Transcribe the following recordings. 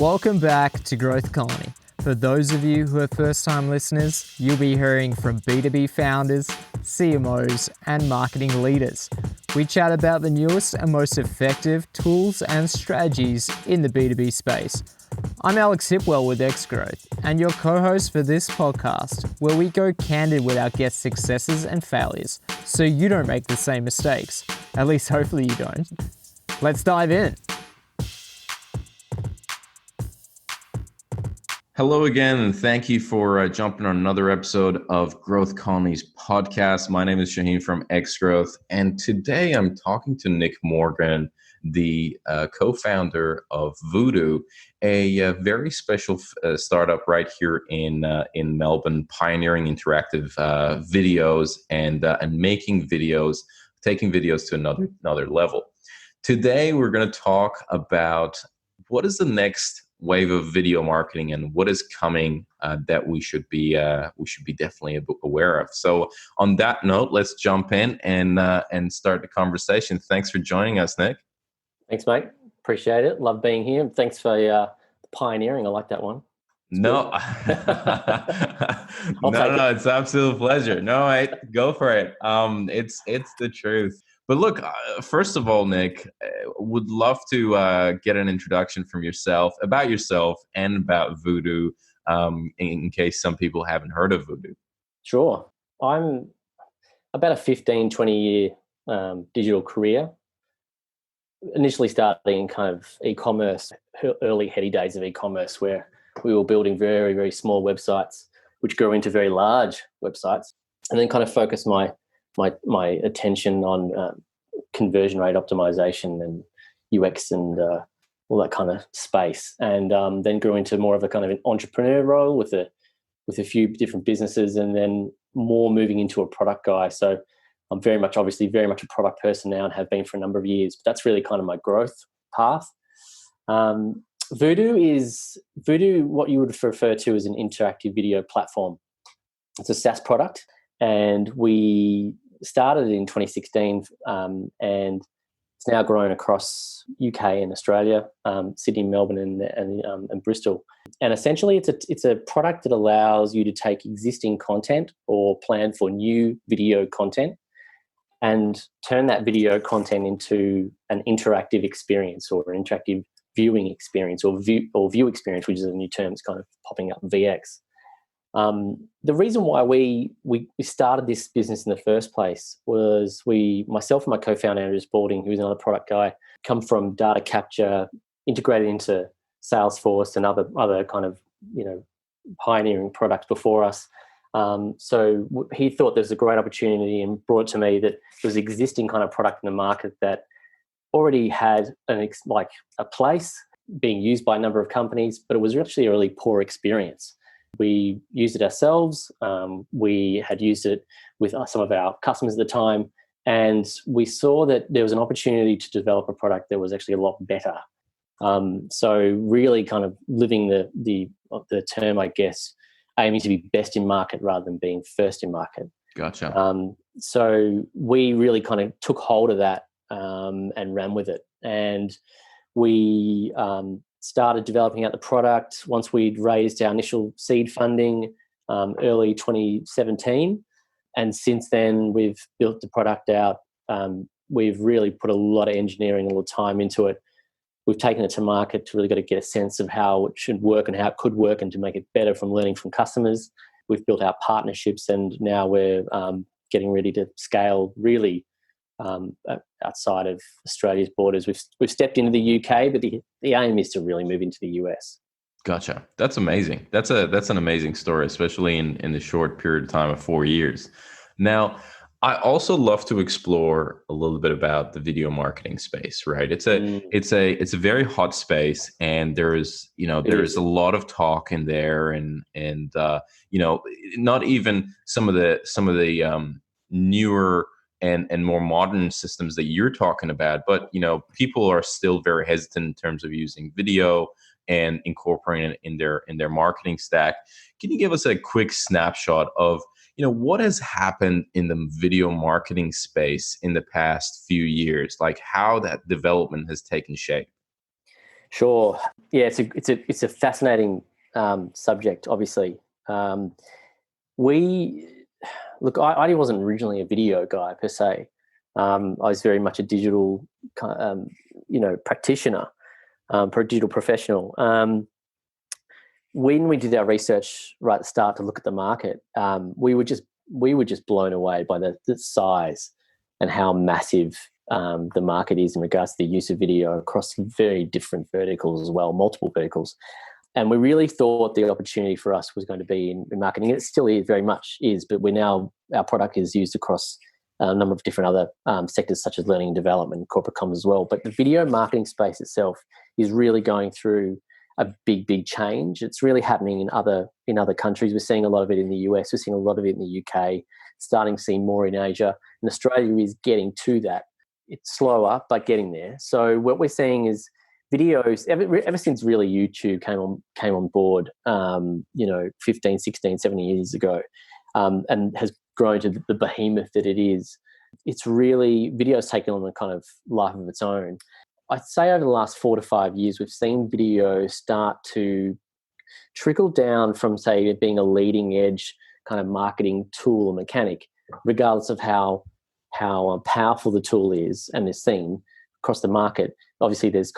Welcome back to Growth Colony. For those of you who are first-time listeners, you'll be hearing from B2B founders, CMOs, and marketing leaders. We chat about the newest and most effective tools and strategies in the B2B space. I'm Alex Hipwell with Xgrowth, and your co-host for this podcast, where we go candid with our guests' successes and failures, so you don't make the same mistakes. At least hopefully you don't. Let's dive in. Hello again, and thank you for jumping on another episode of Growth Colony's podcast. My name is Shahin from Xgrowth, and today I'm talking to Nick Morgan, the co-founder of Vudoo, a very special startup right here in Melbourne, pioneering interactive videos and making videos, taking videos to another level. Today, we're going to talk about what is the next wave of video marketing and what is coming that we should be definitely aware of. So on that note, let's jump in and start the conversation. Thanks for joining us, Nick. Thanks, mate. Appreciate it. Love being here. Thanks for pioneering. I like that one. No, no, it's an absolute pleasure. No, go for it. It's the truth. But look, first of all, Nick, would love to get an introduction from yourself and about Vudoo, in case some people haven't heard of Vudoo. Sure. I'm about a 15, 20-year digital career. Initially starting in kind of e-commerce, early heady days of e-commerce, where we were building very, very small websites, which grew into very large websites, and then kind of focused my attention on conversion rate optimization and UX and all that kind of space, and then grew into more of a kind of an entrepreneur role with a few different businesses, and then more moving into a product guy. So I'm very much a product person now and have been for a number of years. But that's really kind of my growth path. Vudoo, what you would refer to as an interactive video platform. It's a SaaS product, and we started in 2016, and it's now grown across UK and Australia, Sydney, Melbourne, and Bristol. And essentially, it's a product that allows you to take existing content or plan for new video content and turn that video content into an interactive experience or an interactive viewing experience or view experience, which is a new term that's kind of popping up, VX. The reason why we started this business in the first place was myself and my co-founder, Andrew Spalding, who's another product guy, come from data capture, integrated into Salesforce and other kind of, pioneering products before us. So he thought there was a great opportunity and brought to me that there was existing kind of product in the market that already had a place being used by a number of companies, but it was actually a really poor experience. We used it ourselves. We had used it with some of our customers at the time, and we saw that there was an opportunity to develop a product that was actually a lot better. So really kind of living the term, I guess, aiming to be best in market rather than being first in market. Gotcha. So we really kind of took hold of that and ran with it. And we started developing out the product once we'd raised our initial seed funding early 2017. And since then, we've built the product out. We've really put a lot of engineering, a lot of time into it. We've taken it to market to really get a sense of how it should work and how it could work, and to make it better from learning from customers. We've built our partnerships, and now we're getting ready to scale really outside of Australia's borders. We've stepped into the UK, but the aim is to really move into the US. Gotcha. That's amazing. That's an amazing story, especially in the short period of time of 4 years. Now, I also love to explore a little bit about the video marketing space, right? It's a very hot space, and there's a lot of talk in there, and not even some of the newer and more modern systems that you're talking about, but people are still very hesitant in terms of using video and incorporating it in their marketing stack. Can you give us a quick snapshot of what has happened in the video marketing space in the past few years, like how that development has taken shape? Sure. Yeah, it's a fascinating subject. Obviously, we look. I wasn't originally a video guy per se. I was very much a digital, practitioner, digital professional. When we did our research right at the start to look at the market, we were just blown away by the size and how massive the market is in regards to the use of video across very different verticals as well, multiple verticals. And we really thought the opportunity for us was going to be in marketing. It still is, very much is, but our product is used across a number of different other sectors such as learning and development and corporate comms as well. But the video marketing space itself is really going through a big change. It's really happening in other countries. We're seeing a lot of it in the US. We're seeing a lot of it in the UK, starting to see more in Asia. And Australia is getting to that. It's slower, but getting there. So what we're seeing is videos, ever since really YouTube came on board, 15, 16, 17 years ago, and has grown to the behemoth that it is. It's really, video's taken on a kind of life of its own. I'd say over the last 4 to 5 years, we've seen video start to trickle down from, say, being a leading edge kind of marketing tool or mechanic, regardless of how powerful the tool is and is seen across the market. Obviously, there's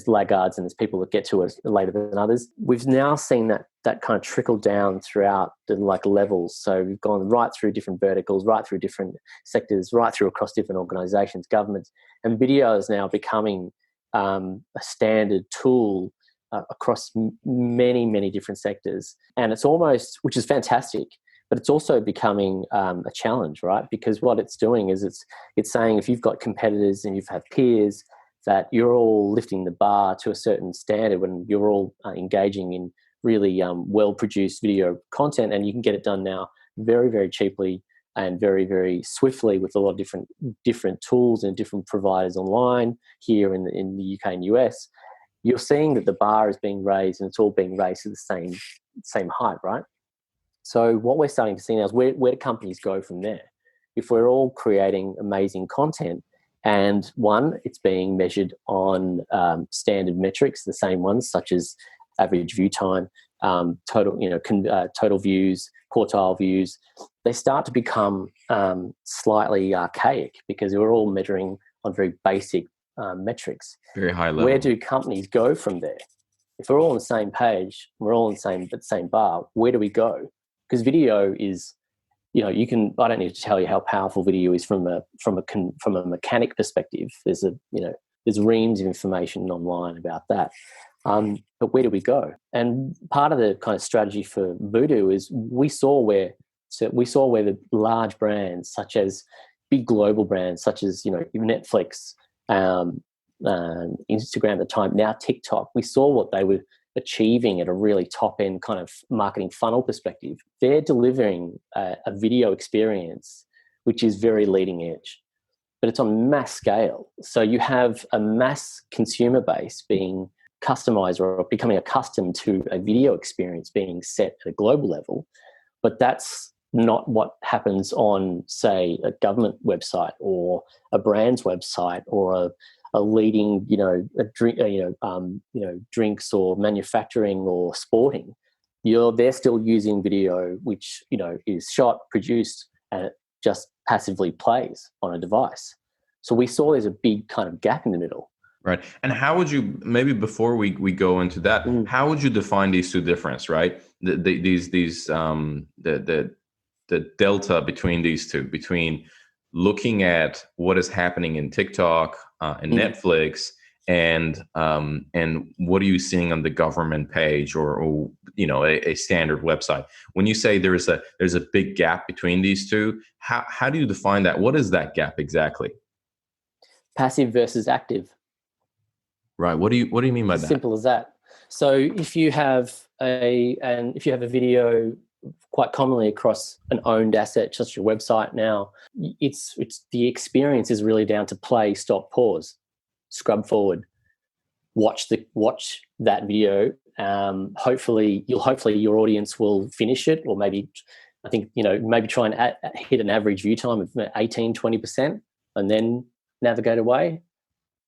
laggards and there's people that get to us later than others. We've now seen that kind of trickle down throughout the levels. So we've gone right through different verticals, right through different sectors, right through across different organisations, governments, and video is now becoming a standard tool across many different sectors. And it's almost, which is fantastic, but it's also becoming a challenge, right? Because what it's doing is it's saying if you've got competitors and you have peers, that you're all lifting the bar to a certain standard when you're all engaging in really well-produced video content, and you can get it done now very, very cheaply and very, very swiftly with a lot of different tools and different providers online here in the UK and US. You're seeing that the bar is being raised, and it's all being raised to the same height, right? So what we're starting to see now is where do companies go from there? If we're all creating amazing content, and one, it's being measured on standard metrics, the same ones such as average view time, total views, quartile views, they start to become slightly archaic because we're all measuring on very basic metrics. Very high level. Where do companies go from there? If we're all on the same page, we're all on the same bar, where do we go? Because video is, I don't need to tell you how powerful video is from a mechanic perspective. There's reams of information online about that. But where do we go? And part of the kind of strategy for Vudoo is we saw where the large brands, such as big global brands, such as Netflix, Instagram at the time, now TikTok, we saw what they were achieving at a really top end kind of marketing funnel perspective. They're delivering a video experience which is very leading edge, but it's on mass scale. So you have a mass consumer base being customized or becoming accustomed to a video experience being set at a global level, but that's not what happens on, say, a government website or a brand's website or a leading, drinks or manufacturing or sporting. They're still using video, which is shot, produced, and it just passively plays on a device. So we saw there's a big kind of gap in the middle. Right. And how would you, maybe before we go into that, how would you define these two differences, right? The delta between these two, between looking at what is happening in TikTok and Netflix, and what are you seeing on the government page or a standard website? When you say there's a big gap between these two, how do you define that? What is that gap exactly? Passive versus active. Right. What do you mean by that? Simple as that. So if you have a video, quite commonly across an owned asset, such as your website now, it's the experience is really down to play, stop, pause, scrub forward, watch that video. Hopefully your audience will finish it, or maybe try and hit an average view time of 18-20%, and then navigate away.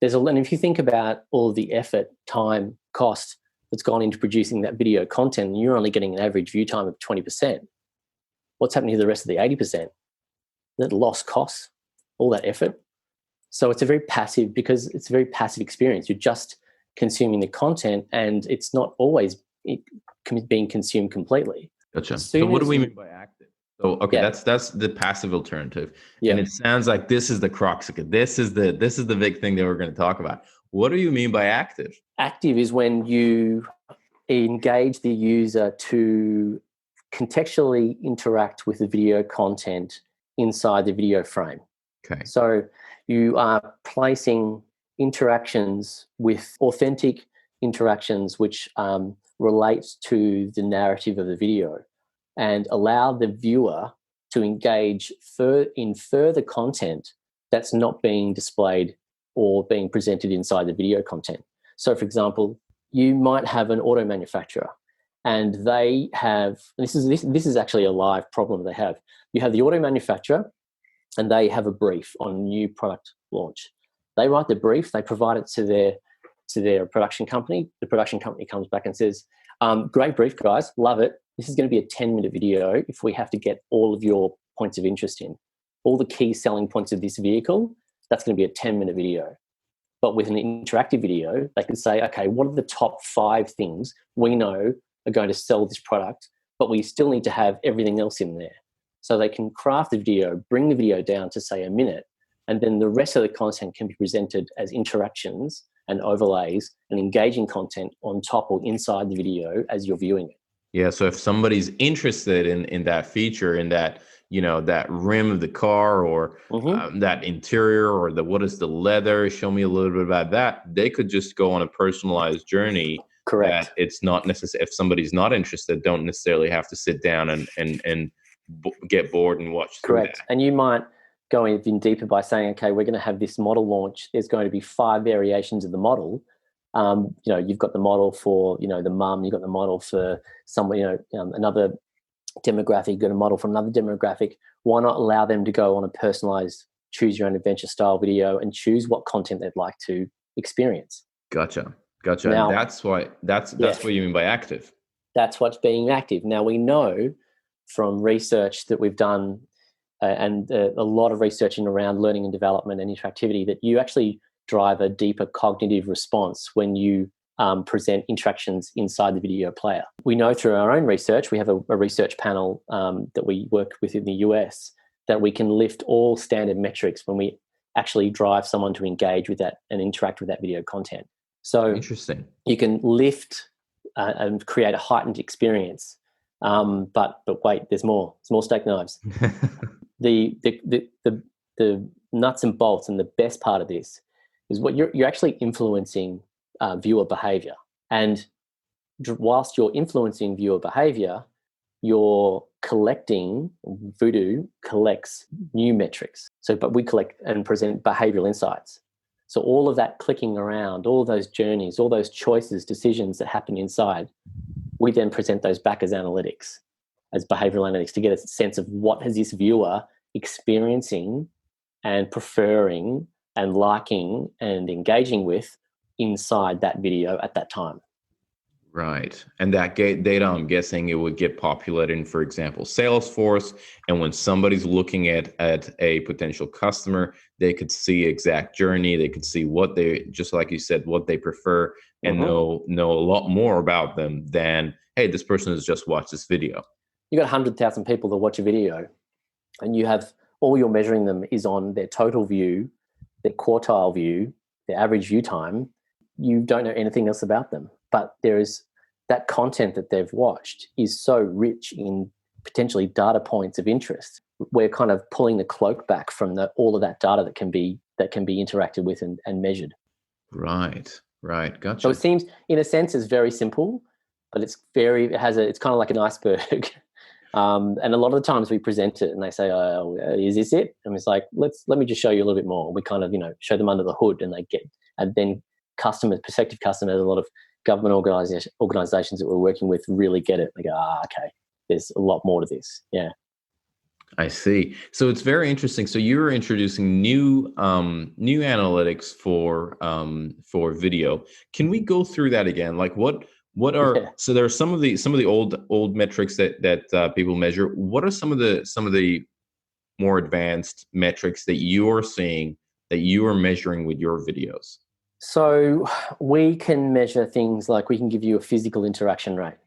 and if you think about all of the effort, time, cost that's gone into producing that video content, and you're only getting an average view time of 20%, what's happening to the rest of the 80%? That lost costs, all that effort. So it's a very passive experience. You're just consuming the content, and it's not always being consumed completely. Gotcha. So what do we mean by active? So okay, that's the passive alternative. Yeah. And it sounds like this is the crux of it. This is the big thing that we're going to talk about. What do you mean by active? Active is when you engage the user to contextually interact with the video content inside the video frame. Okay. So you are placing interactions with authentic interactions which relate to the narrative of the video and allow the viewer to engage in further content that's not being displayed or being presented inside the video content. So, for example, you might have an auto manufacturer, and they have this is actually a live problem they have. You have the auto manufacturer, and they have a brief on new product launch. They write the brief, they provide it to their production company. The production company comes back and says, "Great brief, guys, love it. This is going to be a 10-minute video if we have to get all of your points of interest in. All the key selling points of this vehicle, that's going to be a 10-minute video." But with an interactive video, they can say, okay, what are the top 5 things we know are going to sell this product, but we still need to have everything else in there. So they can craft the video, bring the video down to, say, a minute, and then the rest of the content can be presented as interactions and overlays and engaging content on top or inside the video as you're viewing it. Yeah, so if somebody's interested in that feature, in that, that rim of the car or that interior or what is the leather, show me a little bit about that, they could just go on a personalized journey. Correct. That it's not necessary. If somebody's not interested, don't necessarily have to sit down and get bored and watch. Correct. That. And you might go even deeper by saying, okay, we're going to have this model launch. There's going to be 5 variations of the model. You've got the model for, the mum, you've got the model for somebody, another demographic, you've got a model for another demographic. Why not allow them to go on a personalized choose your own adventure style video and choose what content they'd like to experience? Gotcha. Now, that's what you mean by active. That's what's being active. Now, we know from research that we've done and a lot of research in around learning and development and interactivity that you actually drive a deeper cognitive response when you present interactions inside the video player. We know through our own research, we have a research panel that we work with in the US, that we can lift all standard metrics when we actually drive someone to engage with that and interact with that video content. So interesting. You can lift and create a heightened experience. But wait, there's more. There's more steak knives. The nuts and bolts and the best part of this is what you're actually influencing viewer behavior. And whilst you're influencing viewer behavior, you're collecting, Vudoo collects new metrics. But we collect and present behavioral insights. So all of that clicking around, all those journeys, all those choices, decisions that happen inside, we then present those back as analytics, as behavioral analytics, to get a sense of what is this viewer experiencing and preferring and liking and engaging with inside that video at that time. Right. And that data, I'm guessing it would get populated in, for example, Salesforce. And when somebody's looking at a potential customer, they could see exact journey. They could see what they, just like you said, what they prefer and know a lot more about them than, hey, this person has just watched this video. You got 100,000 people that watch a video and you have all you're measuring them is on their total view, their quartile view, their average view time. You don't know anything else about them. But there is that content that they've watched is so rich in potentially data points of interest. We're kind of pulling the cloak back from all of that data that can be interacted with and measured. Right. Gotcha. So it seems, in a sense, it's very simple, but it's kind of like an iceberg. And a lot of the times we present it and they say, "Oh, is this it?" And it's like, let me just show you a little bit more. We kind of, show them under the hood, and then prospective customers, a lot of government organizations that we're working with really get it. They go, okay, there's a lot more to this. Yeah. I see. So it's very interesting. So you're introducing new analytics for video. Can we go through that again? Like what are, Yeah. so there are some of the old metrics that people measure. What are some of the more advanced metrics that you are seeing that you are measuring with your videos? So we can measure things like we can give you a physical interaction rate.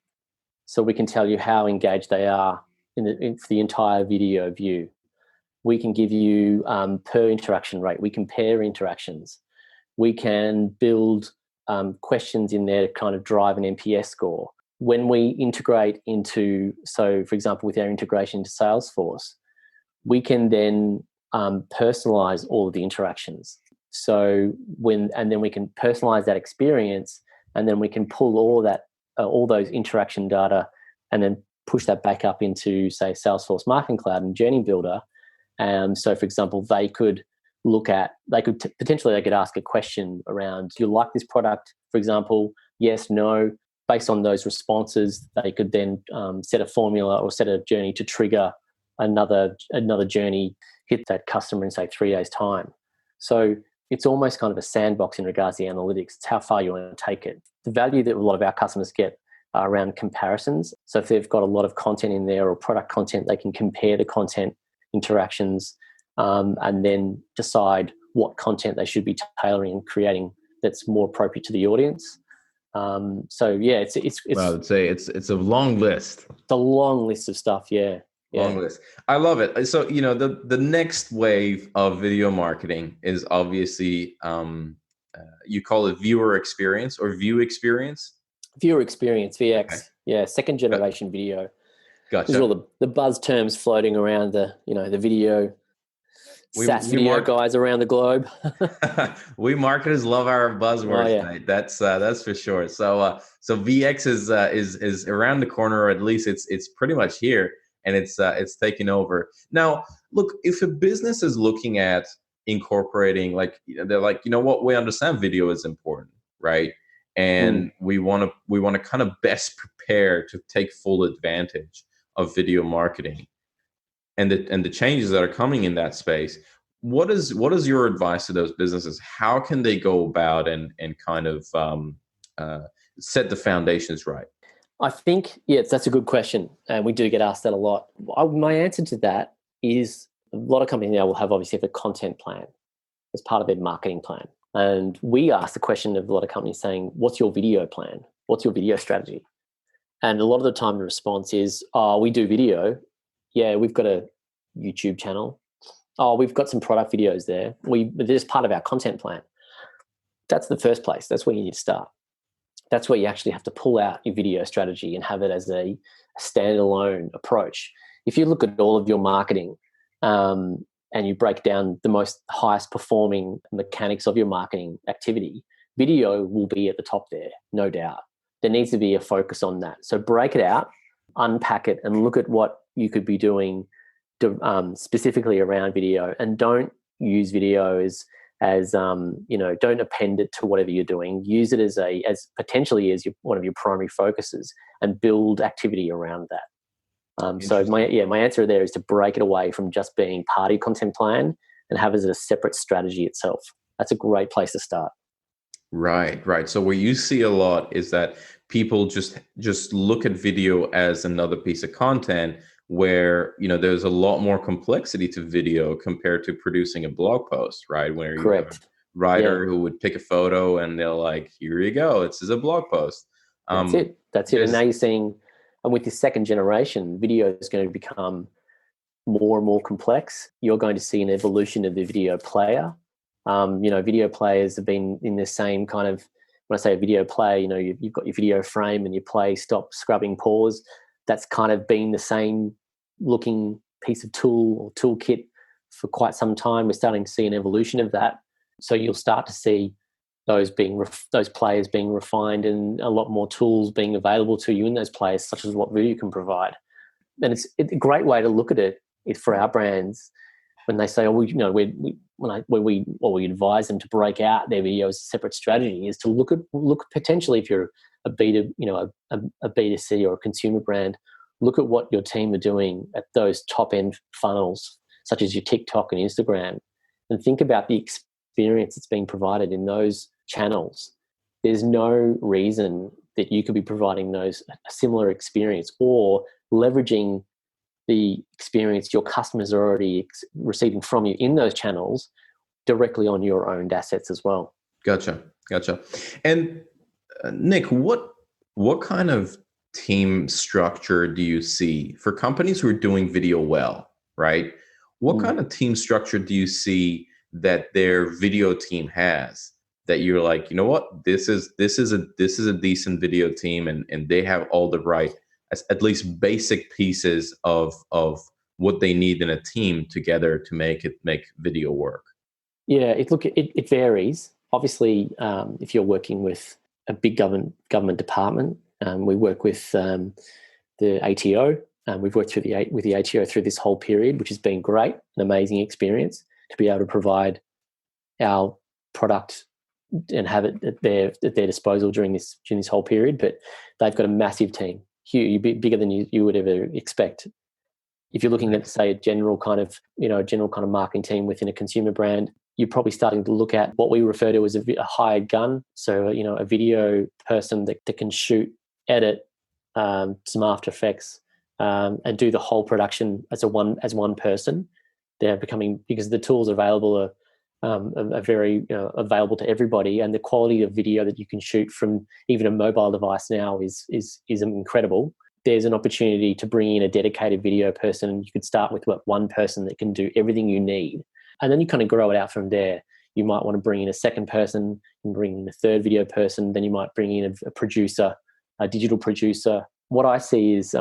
So we can tell you how engaged they are for the entire video view. We can give you per interaction rate. We compare interactions. We can build questions in there to kind of drive an NPS score. When we integrate into, so for example, with our integration to Salesforce, we can then personalize all of the interactions. So and then we can personalize that experience, and then we can pull all those interaction data, and then push that back up into, say, Salesforce Marketing Cloud and Journey Builder. So, for example, they could potentially ask a question around, do you like this product? For example, yes, no. Based on those responses, they could then set a formula or set a journey to trigger another journey, hit that customer in, say, 3 days' time. So it's almost kind of a sandbox in regards to the analytics. It's how far you want to take it. The value that a lot of our customers get are around comparisons. So if they've got a lot of content in there or product content, they can compare the content interactions and then decide what content they should be tailoring and creating that's more appropriate to the audience. So yeah, it's Well, I would say it's a long list. a long list of stuff. Yeah. Long list. I love it. So, the next wave of video marketing is obviously, you call it viewer experience or view experience. Viewer experience, Okay. VX. Yeah, second generation video. These are Gotcha. all the buzz terms floating around the video SaaS We video guys around the globe. we marketers love our buzzwords, Oh yeah, mate. That's for sure. So VX is around the corner, or at least it's pretty much here, and it's taking over. Now, look, if a business is looking at incorporating, like, they're like, you know what, we understand video is important, right? And we want to kind of best prepare to take full advantage of video marketing and the changes that are coming in that space. What is your advice to those businesses? How can they go about and kind of set the foundations right? I think that's a good question, and we do get asked that a lot. My answer to that is a lot of companies now will obviously have a content plan as part of their marketing plan, and we ask the question of a lot of companies saying, "What's your video plan? What's your video strategy?" And a lot of the time the response is, "Oh, we do video. Yeah, we've got a YouTube channel. Oh, we've got some product videos there. This is part of our content plan." That's the first place. That's where you need to start. That's where you actually have to pull out your video strategy and have it as a standalone approach. If you look at all of your marketing and you break down the highest performing mechanics of your marketing activity, video will be at the top there, no doubt. There needs to be a focus on that. So break it out, unpack it, and look at what you could be doing specifically around video, and don't use video as don't append it to whatever you're doing. Use it as potentially as one of your primary focuses, and build activity around that. So my answer there is to break it away from just being part of your content plan and have it as a separate strategy itself. That's a great place to start. Right. So what you see a lot is that people just look at video as another piece of content, where there's a lot more complexity to video compared to producing a blog post, right? Where you have a writer who would pick a photo and they're like, here you go, this is a blog post. That's it. And now you're seeing, and with this second generation, video is going to become more and more complex. You're going to see an evolution of the video player. Video players have been in the same kind of, when I say a video player, you've got your video frame and you play, stop, scrubbing, pause. That's kind of been the same looking piece of tool or toolkit for quite some time. We're starting to see an evolution of that. So you'll start to see those players being refined, and a lot more tools being available to you in those players, such as what Vudoo can provide. And it's a great way to look at it for our brands when they say, we advise them to break out their video as a separate strategy, is to look potentially, if you're a B2C or a consumer brand, look at what your team are doing at those top end funnels, such as your TikTok and Instagram, and think about the experience that's being provided in those channels. There's no reason that you could be providing a similar experience or leveraging the experience your customers are already receiving from you in those channels directly on your owned assets as well. Gotcha. And Nick, what kind of team structure do you see for companies who are doing video well, right? What kind of team structure do you see that their video team has that you're like, you know what, this is a decent video team, and they have all the right, at least basic pieces of what they need in a team together to make video work? Yeah, it varies. Obviously, if you're working with a big government department, we work with the ATO. We've worked with the ATO through this whole period, which has been great, an amazing experience to be able to provide our product and have it at their disposal during this whole period. But they've got a massive team, huge, bigger than you would ever expect. If you're looking at, say, a general kind of marketing team within a consumer brand, you're probably starting to look at what we refer to as a hired gun. So, a video person that can shoot, edit, some After Effects, and do the whole production as one person. They're becoming, because the tools available are very available to everybody, and the quality of video that you can shoot from even a mobile device now is incredible. There's an opportunity to bring in a dedicated video person, and you could start with one person that can do everything you need. And then you kind of grow it out from there. You might want to bring in a second person and bring in a third video person. Then you might bring in a producer, a digital producer. What I see is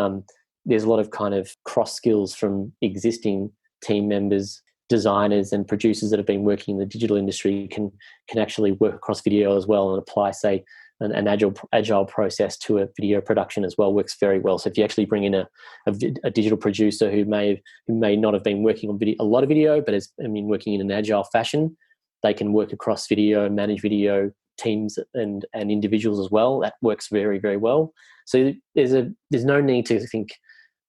there's a lot of kind of cross skills from existing team members, designers and producers that have been working in the digital industry can actually work across video as well and apply, say, an agile process to a video production as well. Works very well. So if you actually bring in a digital producer who may not have been working on a lot of video, but has been working in an agile fashion, they can work across video, manage video teams and individuals as well. That works very, very well. So there's no need to think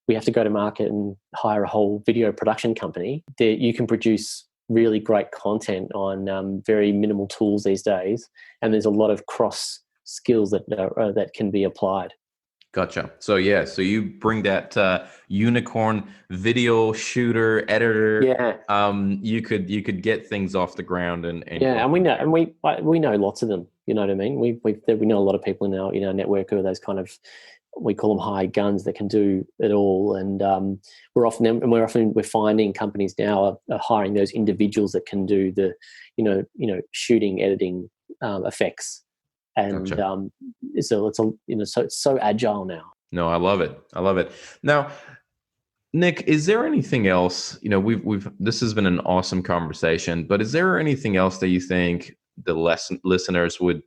we have to go to market and hire a whole video production company. You can produce really great content on very minimal tools these days, and there's a lot of cross skills that can be applied. Gotcha. So you bring that unicorn video shooter editor. Yeah. You could get things off the ground and we know lots of them. You know what I mean? We know a lot of people in our network who are those kind of, we call them high guns that can do it all. And we're finding companies now are hiring those individuals that can do the shooting, editing, effects. And gotcha. So it's so agile now. No, I love it. Now, Nick, is there anything else? This has been an awesome conversation, but is there anything else that you think the listeners would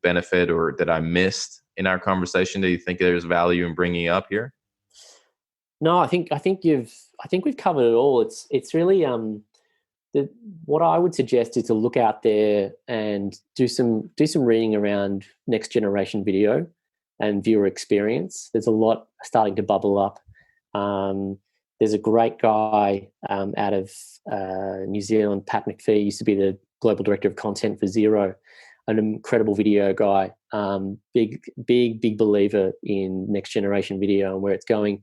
benefit, or that I missed in our conversation that you think there's value in bringing up here? No, I think we've covered it all. It's really what I would suggest is to look out there and do some reading around next generation video and viewer experience. There's a lot starting to bubble up. There's a great guy out of New Zealand, Pat McPhee, used to be the global director of content for Xero, an incredible video guy, big believer in next generation video and where it's going.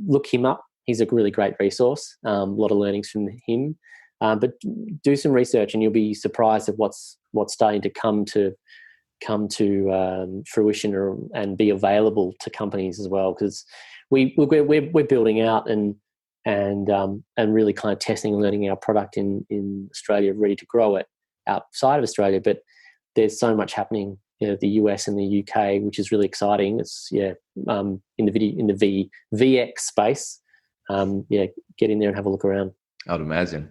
Look him up. He's a really great resource. A lot of learnings from him. But do some research, and you'll be surprised at what's starting to come to fruition and be available to companies as well. Because we're building out and really kind of testing and learning our product in Australia, ready to grow it outside of Australia. But there's so much happening, the US and the UK, which is really exciting. It's in the VX space. Get in there and have a look around. I'd imagine.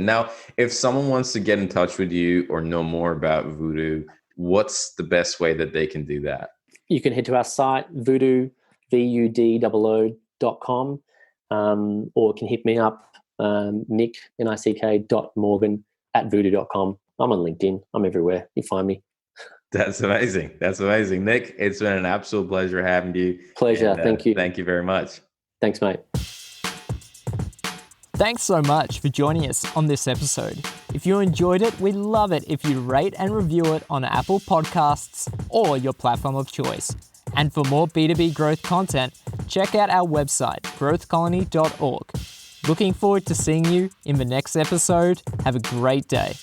Now, if someone wants to get in touch with you or know more about Vudoo, what's the best way that they can do that? You can head to our site, Vudoo, VUDOO.com, or can hit me up, Nick, NICK.Morgan @Vudoo.com. I'm on LinkedIn. I'm everywhere. You find me. That's amazing. That's amazing. Nick, it's been an absolute pleasure having you. Pleasure. And, Thank you. Thank you very much. Thanks, mate. Thanks so much for joining us on this episode. If you enjoyed it, we'd love it if you rate and review it on Apple Podcasts or your platform of choice. And for more B2B growth content, check out our website, growthcolony.org. Looking forward to seeing you in the next episode. Have a great day.